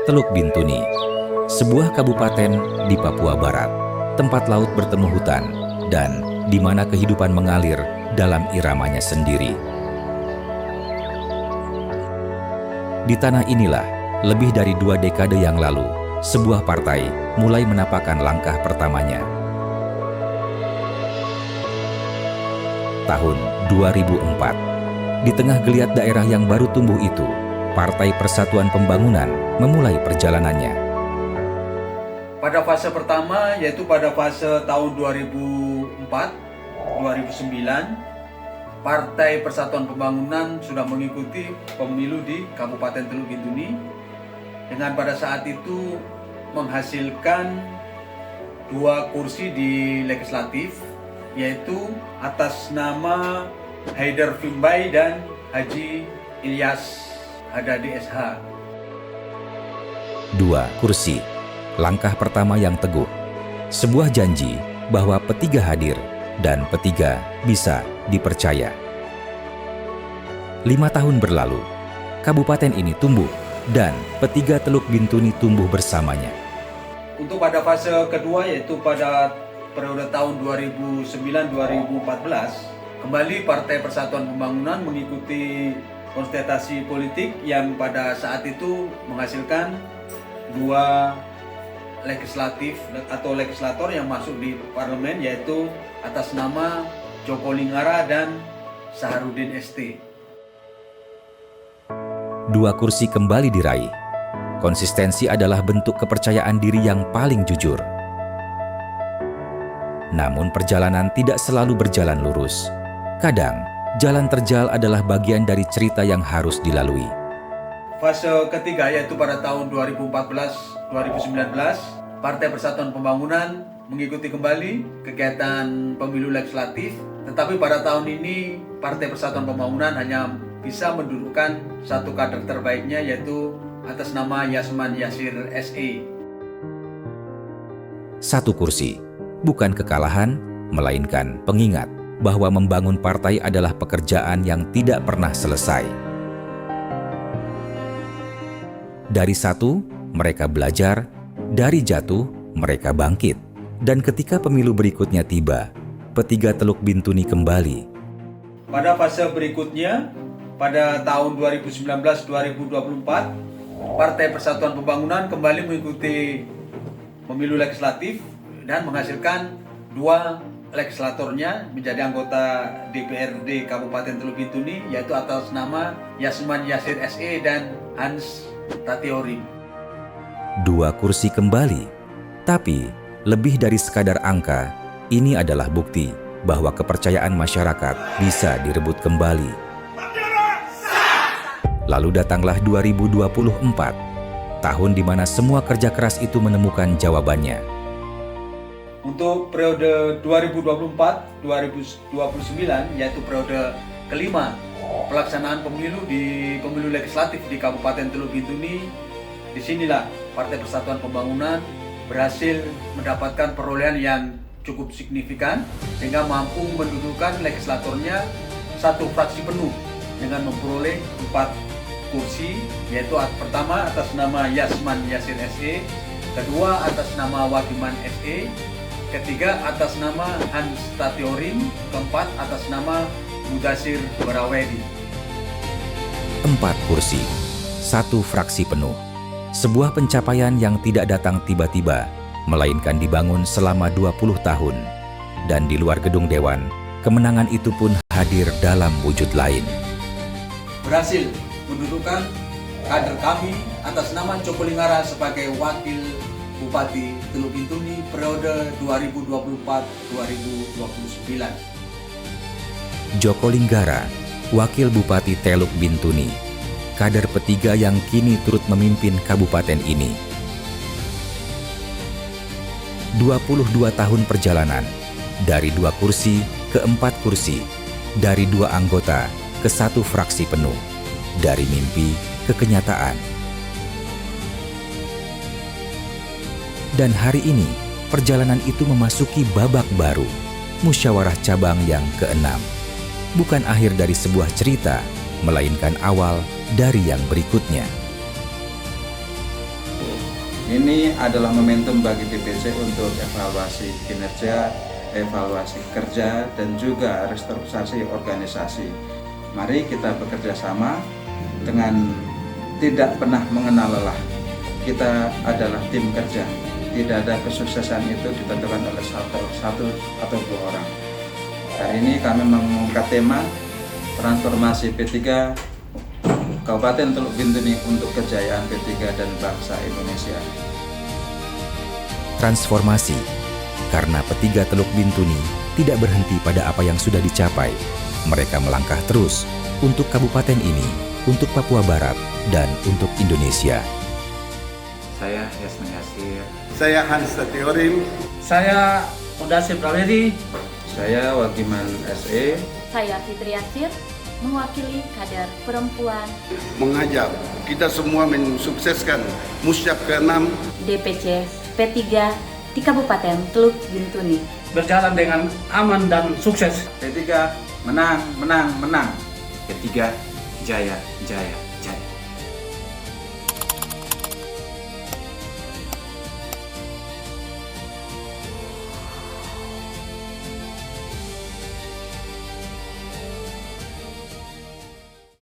Teluk Bintuni, sebuah kabupaten di Papua Barat, tempat laut bertemu hutan, dan di mana kehidupan mengalir dalam iramanya sendiri. Di tanah inilah, lebih dari 2 dekade yang lalu, sebuah partai mulai menapakkan langkah pertamanya. Tahun 2004, di tengah geliat daerah yang baru tumbuh itu, Partai Persatuan Pembangunan memulai perjalanannya. Pada fase pertama, yaitu pada fase tahun 2004-2009, Partai Persatuan Pembangunan sudah mengikuti pemilu di Kabupaten Teluk Bintuni dengan pada saat itu menghasilkan 2 kursi di legislatif, yaitu atas nama Haidar Fimbai dan Haji Ilyas Hadadi SH. 2 kursi, langkah pertama yang teguh, sebuah janji bahwa P3 hadir dan P3 bisa dipercaya. 5 tahun berlalu, kabupaten ini tumbuh dan P3 Teluk Bintuni tumbuh bersamanya. Untuk pada fase kedua, yaitu pada periode tahun 2009-2014, kembali Partai Persatuan Pembangunan mengikuti konsultasi politik yang pada saat itu menghasilkan 2 legislatif atau legislator yang masuk di parlemen, yaitu atas nama Joko Linggara dan Saharudin ST. 2 kursi kembali diraih. Konsistensi adalah bentuk kepercayaan diri yang paling jujur. Namun perjalanan tidak selalu berjalan lurus. Kadang, jalan terjal adalah bagian dari cerita yang harus dilalui. Fase ketiga, yaitu pada tahun 2014-2019, Partai Persatuan Pembangunan mengikuti kembali kegiatan pemilu legislatif, tetapi pada tahun ini Partai Persatuan Pembangunan hanya bisa mendudukkan 1 kader terbaiknya, yaitu atas nama Yasman Yasir SE. 1 kursi, bukan kekalahan, melainkan pengingat bahwa membangun partai adalah pekerjaan yang tidak pernah selesai. Dari 1, mereka belajar, dari jatuh, mereka bangkit. Dan ketika pemilu berikutnya tiba, P3 Teluk Bintuni kembali. Pada fase berikutnya, pada tahun 2019-2024, Partai Persatuan Pembangunan kembali mengikuti pemilu legislatif dan menghasilkan 2 legislatornya menjadi anggota DPRD Kabupaten Teluk Bintuni, yaitu atas nama Yasman Yasir SE dan Hans Tatiorim. 2 kursi kembali, tapi lebih dari sekadar angka, ini adalah bukti bahwa kepercayaan masyarakat bisa direbut kembali. Lalu datanglah 2024, tahun di mana semua kerja keras itu menemukan jawabannya. Untuk periode 2024-2029, yaitu periode kelima pelaksanaan pemilu di pemilu legislatif di Kabupaten Teluk Bintuni, disinilah Partai Persatuan Pembangunan berhasil mendapatkan perolehan yang cukup signifikan sehingga mampu mendudukan legislatornya 1 fraksi penuh dengan memperoleh 4 kursi, yaitu pertama atas nama Yasman Yasir SE, kedua atas nama Wadiman SE, ketiga atas nama Hans Tatiorim, keempat atas nama Mudasir Barawedi. 4 kursi, 1 fraksi penuh. Sebuah pencapaian yang tidak datang tiba-tiba, melainkan dibangun selama 20 tahun. Dan di luar gedung Dewan, kemenangan itu pun hadir dalam wujud lain. Berhasil mendudukan kader kami atas nama Joko Linggara sebagai Wakil Bupati Teluk Bintuni periode 2024-2029. Joko Linggara, Wakil Bupati Teluk Bintuni, kader P3 yang kini turut memimpin kabupaten ini. 22 tahun perjalanan, dari 2 kursi ke 4 kursi, dari 2 anggota ke 1 fraksi penuh, dari mimpi ke kenyataan. Dan hari ini, perjalanan itu memasuki babak baru, musyawarah cabang yang ke-6. Bukan akhir dari sebuah cerita, melainkan awal dari yang berikutnya. Ini adalah momentum bagi DPC untuk evaluasi kinerja, evaluasi kerja, dan juga restrukturisasi organisasi. Mari kita bekerja sama dengan tidak pernah mengenal lelah. Kita adalah tim kerja. Tidak ada kesuksesan itu ditentukan oleh satu atau dua orang. Hari ini kami mengangkat tema transformasi P3 Kabupaten Teluk Bintuni untuk kejayaan P3 dan bangsa Indonesia. Transformasi, karena P3 Teluk Bintuni tidak berhenti pada apa yang sudah dicapai. Mereka melangkah terus untuk kabupaten ini, untuk Papua Barat, dan untuk Indonesia. Saya Yasmin Yasir. Saya Hans Satiorim. Saya Odasi Prawedi. Saya Wagiman SE. Saya Fitri Yasir, mewakili kader perempuan Mengajak kita semua mensukseskan Musyab ke-6 DPC P3 di Kabupaten Teluk Bintuni. Berjalan dengan aman dan sukses. P3 menang, menang, menang. P3 Jaya Jaya.